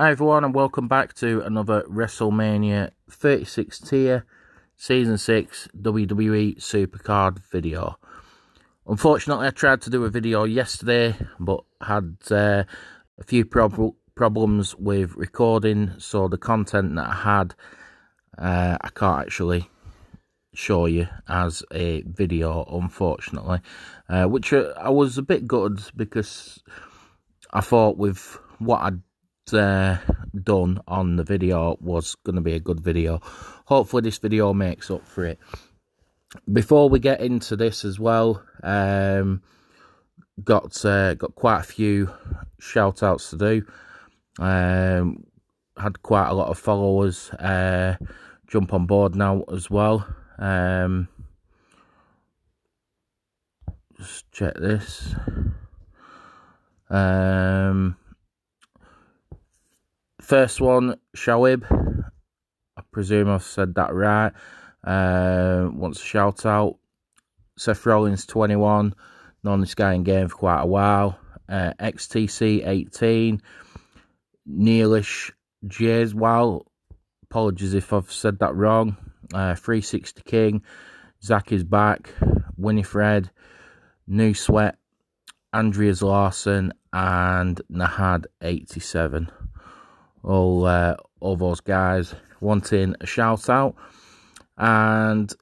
Hi everyone, and welcome back to another WrestleMania 36 tier Season 6 WWE SuperCard video. Unfortunately, I tried to do a video yesterday, but had a few problems with recording, so the content that I had, I can't actually show you as a video, unfortunately, which I was a bit gutted, because I thought with what I'd done on the video was going to be a good video. Hopefully this video makes up for it. Before we get into this as well, got quite a few shout outs to do. Had quite a lot of followers jump on board now as well. Just check this. First one, Shawib. I presume I've said that right. Wants a shout out. Seth Rollins 21. Known this guy in game for quite a while. XTC 18. Neilish Jayswell. Apologies if I've said that wrong. 360 King. Zach is back. Winifred. New Sweat. Andreas Larson. And Nahad 87. All those guys wanting a shout out, and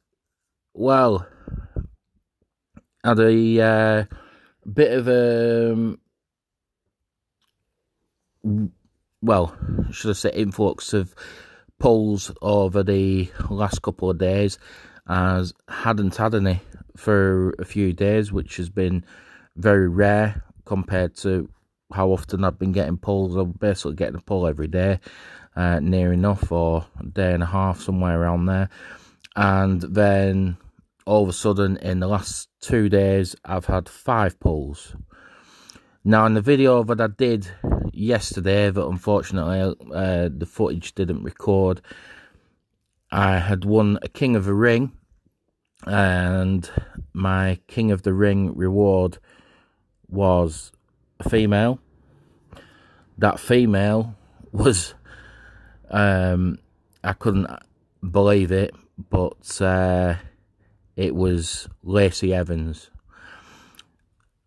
well, had a bit of a should I say influx of polls over the last couple of days, as hadn't had any for a few days, which has been very rare compared to how often I've been getting polls. I'm basically getting a poll every day, near enough, or a day and a half, somewhere around there. And then all of a sudden, in the last 2 days, I've had 5 polls. Now, in the video that I did yesterday, that unfortunately the footage didn't record, I had won a King of the Ring, and my King of the Ring reward was a female. That female was, I couldn't believe it, but it was Lacey Evans.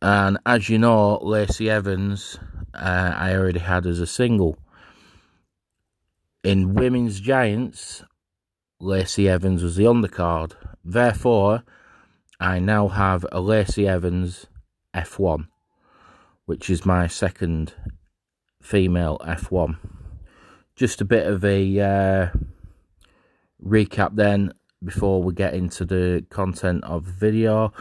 And as you know, Lacey Evans, I already had as a single. In Women's Giants, Lacey Evans was the undercard. Therefore, I now have a Lacey Evans F1, which is my second female F1. Just a bit of a recap then, before we get into the content of the video.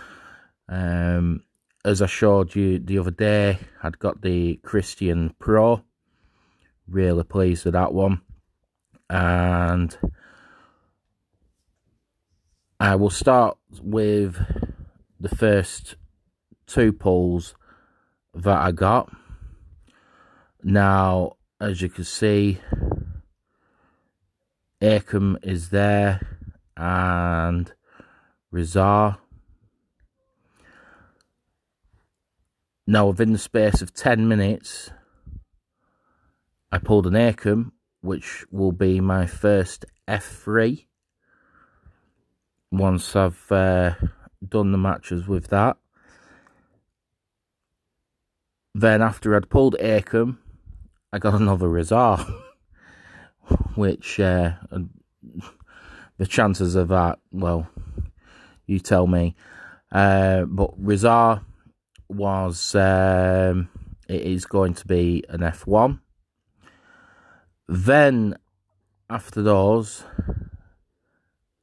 As I showed you the other day, I'd got the Christian Pro. Really pleased with that one. And I will start with the first 2 polls that I got. Now, as you can see, Akam is there, and Rizar. Now, within the space of 10 minutes, I pulled an Akam, which will be my first F3 once I've done the matches with that. Then, after I'd pulled Akam, I got another Rizar, which the chances of that, well, you tell me. But Rizar was, it is going to be an F1. Then, after those,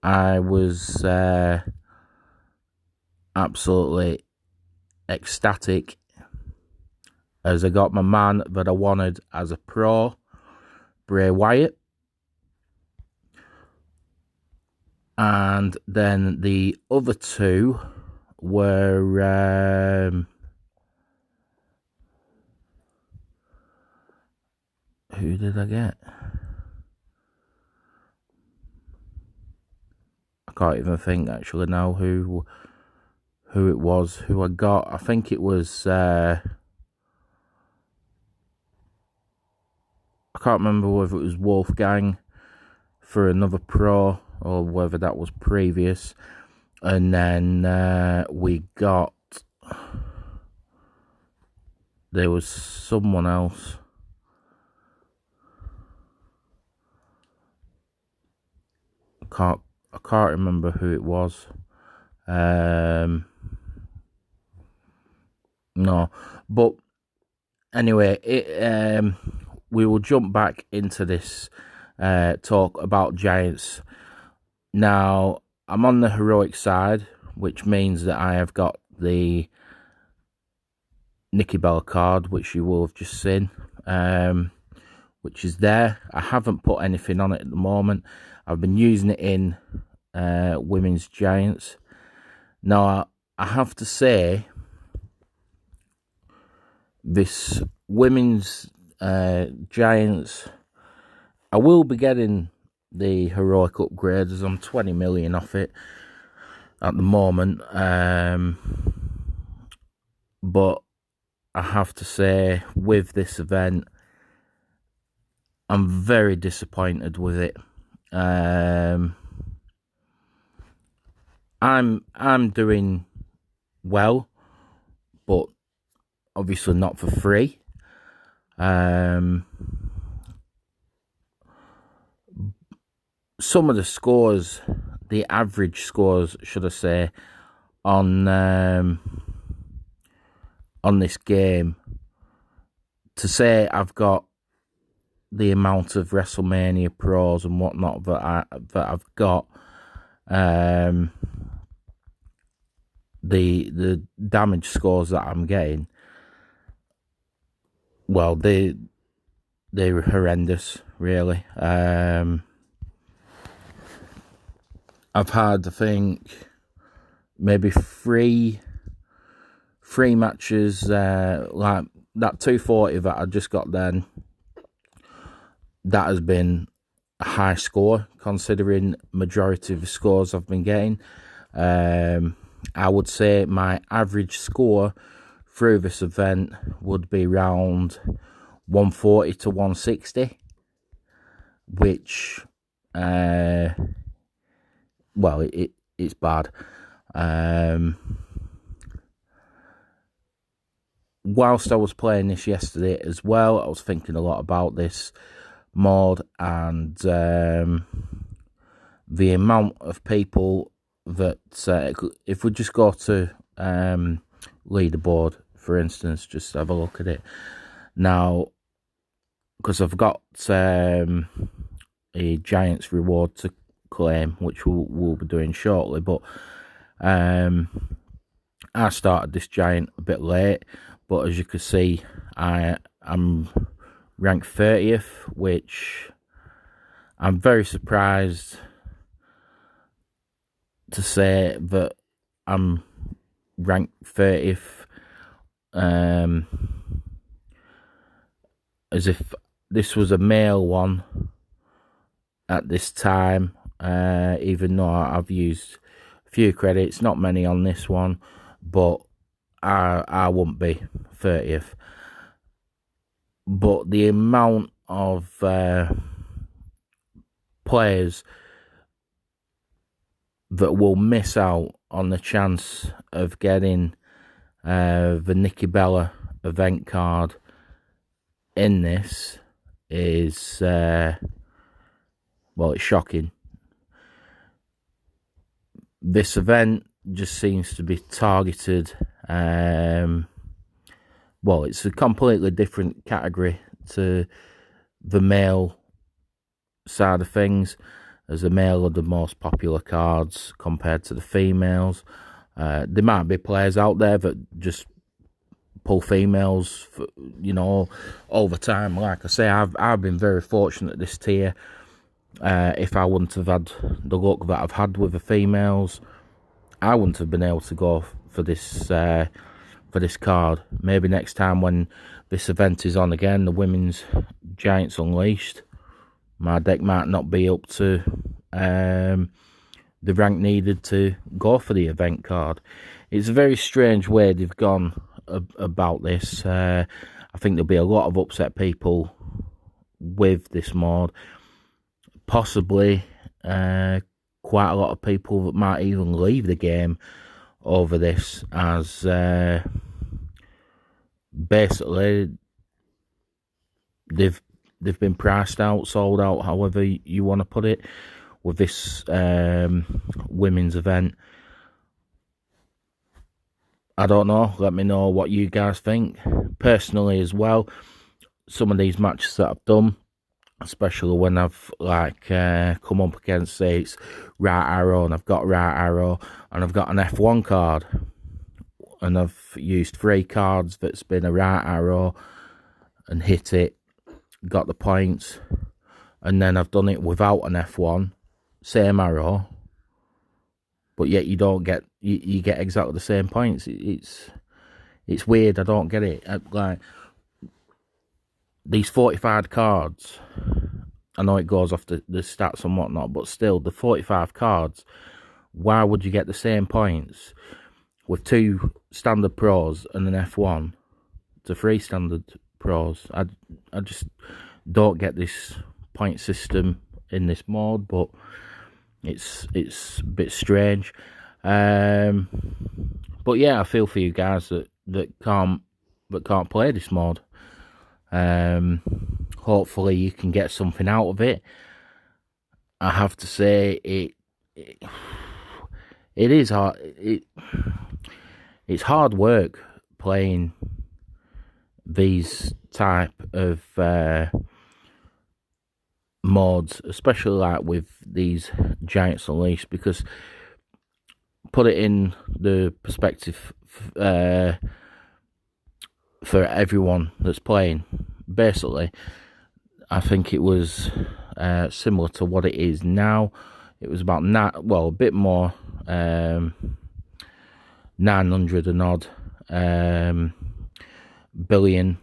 I was absolutely ecstatic, as I got my man that I wanted as a pro, Bray Wyatt. And then the other 2 were who did I get? I can't even think actually now who it was who I got. I think it was I can't remember whether it was Wolfgang for another pro or whether that was previous. And then we got, there was someone else. I can't remember who it was. No, but anyway, we will jump back into this talk about Giants. Now, I'm on the heroic side, which means that I have got the Nikki Bella card, which you will have just seen, which is there. I haven't put anything on it at the moment. I've been using it in Women's Giants. Now, I have to say, this Women's Giants, I will be getting the heroic upgrade as I'm 20 million off it at the moment. But I have to say, with this event, I'm very disappointed with it. I'm doing well, but obviously not for free. Some of the scores, the average scores, should I say, on this game, to say I've got the amount of WrestleMania pros and whatnot that I've got, the damage scores that I'm getting, well, they're horrendous, really. I've had, I think, maybe three matches, like that 240 that I just got then. That has been a high score, considering majority of the scores I've been getting. I would say my average score through this event would be around 140 to 160, which, well, it's bad. Whilst I was playing this yesterday as well, I was thinking a lot about this mod and the amount of people that, if we just go to leaderboard, for instance, just have a look at it now, because I've got a Giants reward to claim, which we'll be doing shortly. But I started this Giant a bit late, but as you can see, I'm ranked 30th, which I'm very surprised to say that I'm ranked 30th, as if this was a male one at this time, even though I've used a few credits, not many on this one, but I wouldn't be 30th. But the amount of players that will miss out on the chance of getting the Nikki Bella event card in this is, well, it's shocking. This event just seems to be targeted, well, it's a completely different category to the male side of things, as the male are the most popular cards compared to the females. There might be players out there that just pull females, for, you know, all the time. Like I say, I've been very fortunate this tier. If I wouldn't have had the luck that I've had with the females, I wouldn't have been able to go for this card. Maybe next time when this event is on again, the Women's Giants Unleashed, my deck might not be up to the rank needed to go for the event card. It's a very strange way they've gone about this. I think there'll be a lot of upset people with this mod. Possibly quite a lot of people that might even leave the game over this, as basically they've been priced out, sold out, however you want to put it, with this women's event. I don't know. Let me know what you guys think. Personally as well, some of these matches that I've done, especially when I've come up against, say, it's Right Arrow, and I've got Right Arrow, and I've got an F1 card, and I've used 3 cards that's been a Right Arrow and hit it, got the points, and then I've done it without an F1, same arrow, but yet you don't get, you get exactly the same points. It's weird. I don't get it. Like, these 45 cards, I know it goes off the stats and whatnot, but still, the 45 cards, why would you get the same points with 2 standard pros and an F1 to 3 standard pros? I just don't get this point system in this mode, but it's a bit strange. But yeah, I feel for you guys that can't play this mod. Hopefully you can get something out of it. I have to say it is hard. It's hard work playing these type of mods, especially like with these Giants Unleashed, because put it in the perspective for everyone that's playing. Basically, I think it was similar to what it is now. It was about a bit more, 900 and odd billion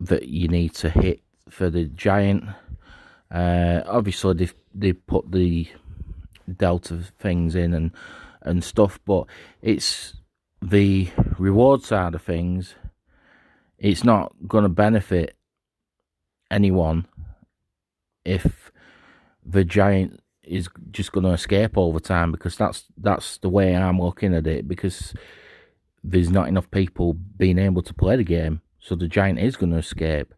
that you need to hit for the Giant. Obviously they put the Delta things in and stuff, but it's the reward side of things. It's not going to benefit anyone if the Giant is just going to escape over time, because that's the way I'm looking at it, because there's not enough people being able to play the game, so the Giant is going to escape.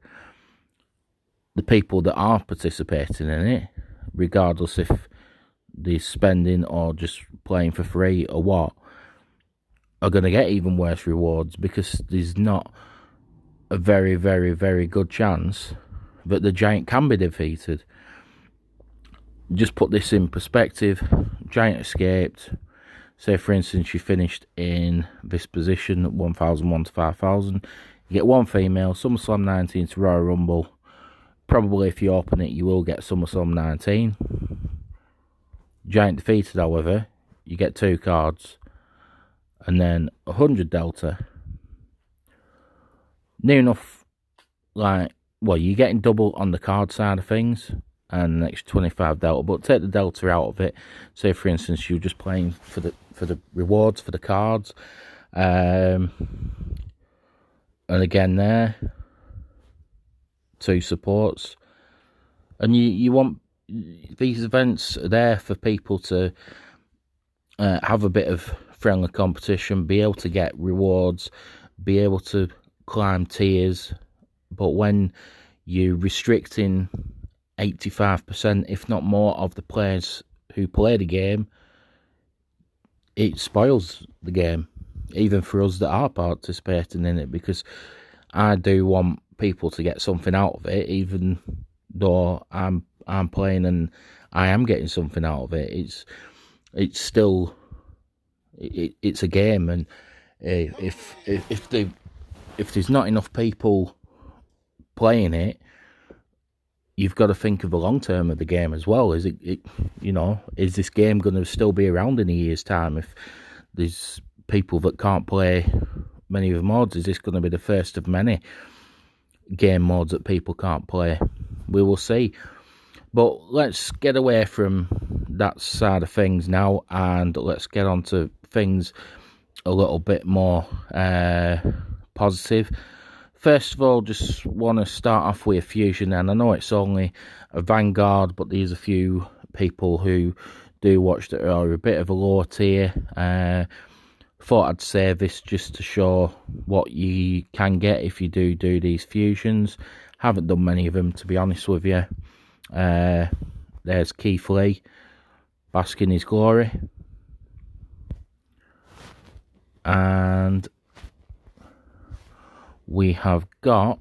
The people that are participating in it, regardless if they're spending or just playing for free or what, are going to get even worse rewards, because there's not a very, very, very good chance that the Giant can be defeated. Just put this in perspective. Giant escaped. Say, for instance, you finished in this position, 1,001 to 5,000. You get 1 female, SummerSlam 19 to Royal Rumble. Probably if you open it, you will get SummerSlam 19. Giant defeated, however, you get 2 cards. And then 100 Delta. Near enough, like, well, you're getting double on the card side of things, and an extra 25 Delta, but take the Delta out of it. Say, for instance, you're just playing for the rewards, for the cards. And again there, 2 supports. And you want, these events are there for people to have a bit of friendly competition, be able to get rewards, be able to climb tiers. But when you're restricting 85%, if not more, of the players who play the game, it spoils the game, even for us that are participating in it, because I do want people to get something out of it, even though I'm playing and I am getting something out of it. It's still it's a game, and if there's not enough people playing it, you've got to think of the long term of the game as well. Is is this game going to still be around in a year's time if there's people that can't play many of the mods? Is this going to be the first of many game modes that people can't play? We will see. But let's get away from that side of things now, and let's get on to things a little bit more positive. First of all, just want to start off with a Fusion, and I know it's only a Vanguard, but there's a few people who do watch that are a bit of a lower tier. Thought I'd say this just to show what you can get if you do these Fusions. Haven't done many of them, to be honest with you. There's Keith Lee, bask in his glory. And we have got...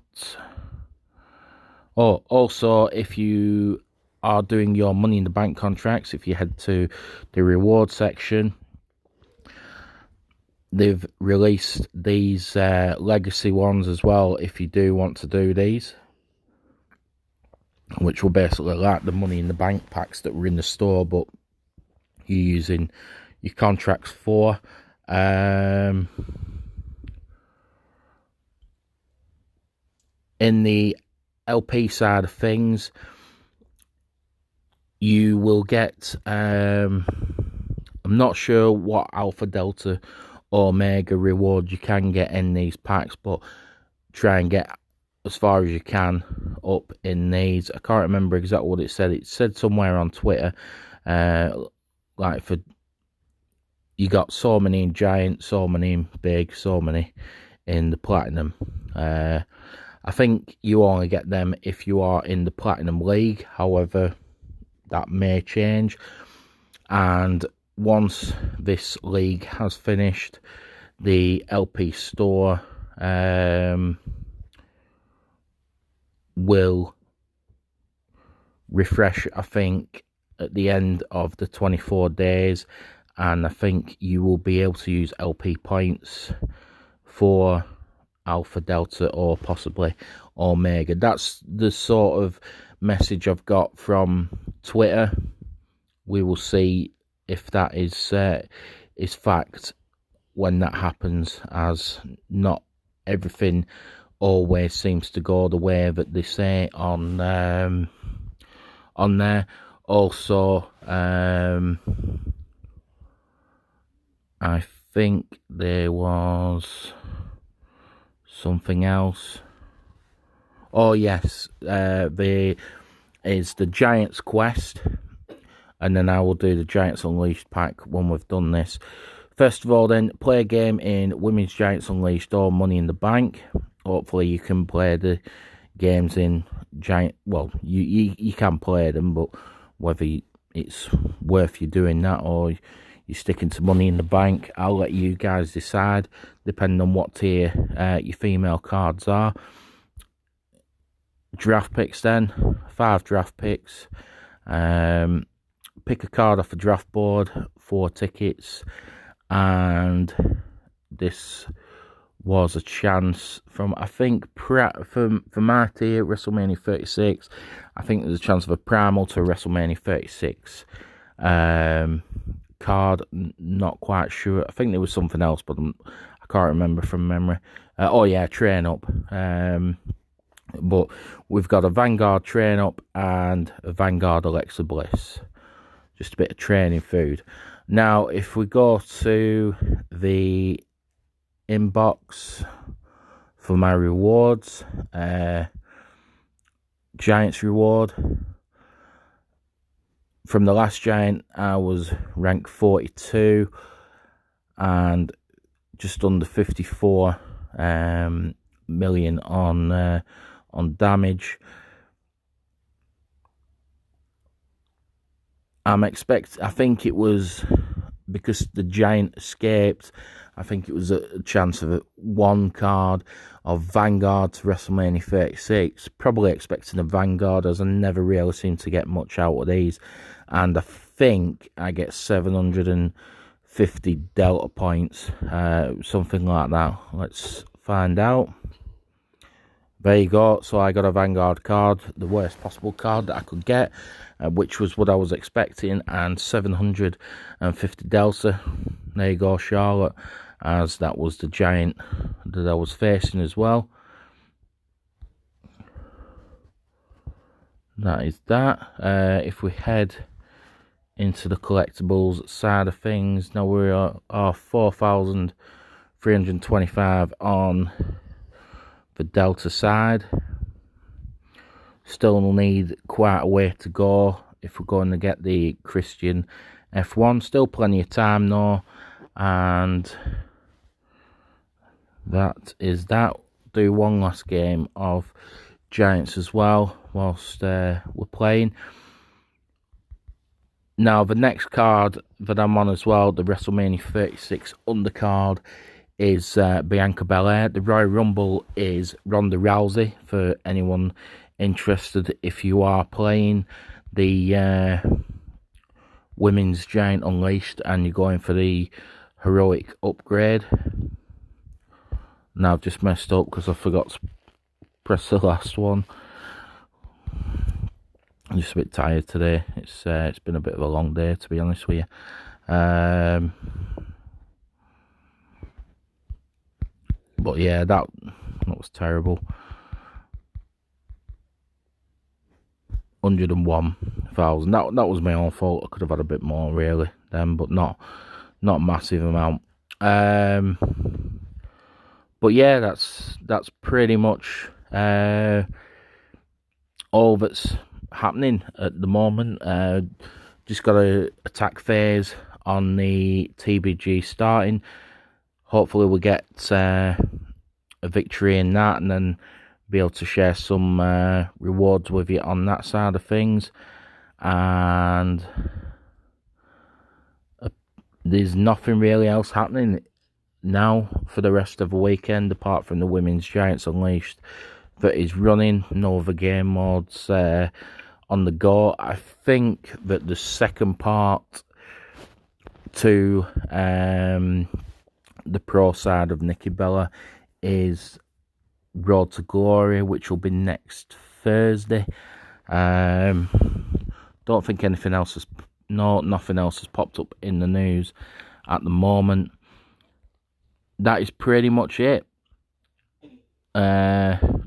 Oh, also, if you are doing your Money in the Bank contracts, if you head to the reward section, they've released these legacy ones as well if you do want to do these, which will basically like the Money in the Bank packs that were in the store, but you're using your contracts for. In the LP side of things, you will get, I'm not sure what Alpha, Delta, Omega reward you can get in these packs, but try and get as far as you can up in these. I can't remember exactly what it said. It said somewhere on Twitter, like for you got so many in Giant, so many in Big, so many in the Platinum. I think you only get them if you are in the Platinum League. However, that may change. And once this league has finished, the LP store will refresh, I think, at the end of the 24 days. And I think you will be able to use LP points for Alpha, Delta, or possibly Omega. That's the sort of message I've got from Twitter. We will see if that is fact when that happens, as not everything always seems to go the way that they say on there. Also, I think there was something else. Oh yes, there is the Giants Quest, and then I will do the Giants Unleashed pack when we've done this. First of all, then, play a game in Women's Giants Unleashed or Money in the Bank. Hopefully you can play the games in Giant... Well, you can play them, but whether it's worth you doing that or you're sticking to Money in the Bank, I'll let you guys decide, depending on what tier your female cards are. Draft picks then, 5 draft picks. Pick a card off a draft board, 4 tickets, and this was a chance from, I think, for my tier, WrestleMania 36, I think there's a chance of a Primal to a WrestleMania 36 card. Not quite sure. I think there was something else, but I can't remember from memory. Oh yeah, Train Up. But we've got a Vanguard Train Up and a Vanguard Alexa Bliss. Just a bit of training food. Now, if we go to the inbox for my rewards, Giants reward. From the last Giant, I was ranked 42 and just under 54 million on damage. I think it was because the Giant escaped. I think it was a chance of one card of Vanguard to WrestleMania 36. Probably expecting a Vanguard, as I never really seem to get much out of these. And I think I get 750 Delta points, something like that. Let's find out. There you go. So I got a Vanguard card, the worst possible card that I could get, which was what I was expecting, and 750 Delta. There you go, Charlotte, as that was the Giant that I was facing as well. That is that. If we head into the collectibles side of things, now we are 4,325 on the Delta side. Still need quite a way to go if we're going to get the Christian F1. Still plenty of time though, and that is that. Do one last game of Giants as well whilst we're playing. Now the next card that I'm on as well, the WrestleMania 36 undercard, is Bianca Belair. The Royal Rumble is Ronda Rousey, for anyone interested. If you are playing the Women's Giant Unleashed and you're going for the heroic upgrade. Now I've just messed up because I forgot to press the last one. I'm just a bit tired today. It's been a bit of a long day, to be honest with you. But yeah, that was terrible. 101,000. That was my own fault. I could have had a bit more really then, but not a massive amount. But yeah, that's pretty much all that's happening at the moment. Just got a attack phase on the TBG starting. Hopefully we'll get a victory in that, and then be able to share some rewards with you on that side of things. And there's nothing really else happening now for the rest of the weekend apart from the Women's Giants Unleashed that is running. No other game modes on the go. I think that the second part to the pro side of Nikki Bella is Road to Glory, which will be next Thursday. Don't think anything else has nothing else has popped up in the news at the moment. That is pretty much it.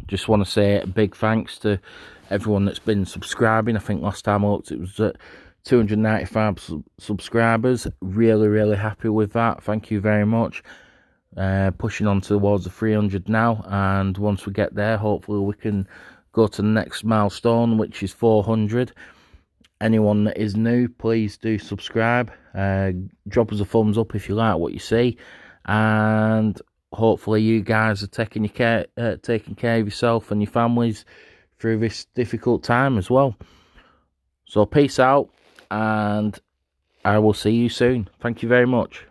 Just want to say a big thanks to everyone that's been subscribing. I think last time I looked it was at 295 subscribers. Really happy with that. Thank you very much. Pushing on towards the 300 now, and once we get there, hopefully we can go to the next milestone, which is 400. Anyone that is new, please do subscribe. Drop us a thumbs up if you like what you see, and hopefully you guys are taking care of yourself and your families through this difficult time as well. So peace out, and I will see you soon. Thank you very much.